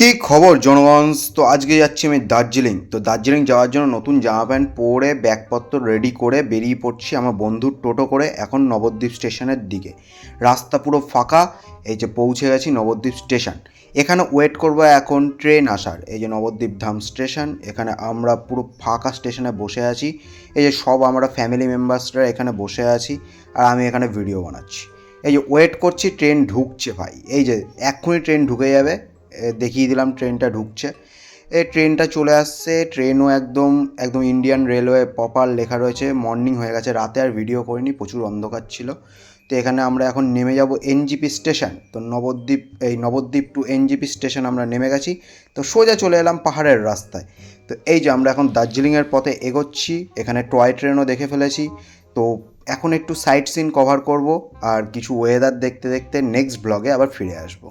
কী খবর জনগণ? তো আজকে যাচ্ছি আমি দার্জিলিং। তো দার্জিলিং যাওয়ার জন্য নতুন জামা প্যান্ট পরে ব্যাগপত্র রেডি করে বেরিয়ে পড়ছি আমার বন্ধুর টোটো করে এখন নবদ্বীপ স্টেশনের দিকে। রাস্তা পুরো ফাঁকা। এই যে পৌঁছে গেছি নবদ্বীপ স্টেশন। এখানে ওয়েট করবো এখন ট্রেন আসার। এই যে নবদ্বীপ ধাম স্টেশন, এখানে আমরা পুরো ফাঁকা স্টেশনে বসে আছি। এই যে সব আমরা ফ্যামিলি মেম্বার্সরা এখানে বসে আছি আর আমি এখানে ভিডিও বানাচ্ছি। এই যে ওয়েট করছি, ট্রেন ঢুকছে ভাই। এই যে এক্ষুনি ট্রেন ঢুকে যাবে। দেখিয়ে দিলাম ট্রেনটা ঢুকছে। এই ট্রেনটা চলে আসছে। ট্রেনও একদম একদম ইন্ডিয়ান রেলওয়ে প্রপার লেখা রয়েছে। মর্নিং হয়ে গেছে, রাতে আর ভিডিও করিনি, প্রচুর অন্ধকার ছিল। তো এখানে আমরা এখন নেমে যাব এনজিপি স্টেশন। তো নবদ্বীপ টু এনজিপি স্টেশন আমরা নেমে গেছি। তো সোজা চলে এলাম পাহাড়ের রাস্তায়। তো এই যে আমরা এখন দার্জিলিংয়ের পথে এগোচ্ছি। এখানে টয় ট্রেনও দেখে ফেলেছি। তো এখন একটু সাইট সিন কভার করব আর কিছু ওয়েদার দেখতে দেখতে নেক্সট ব্লগে আবার ফিরে আসবো।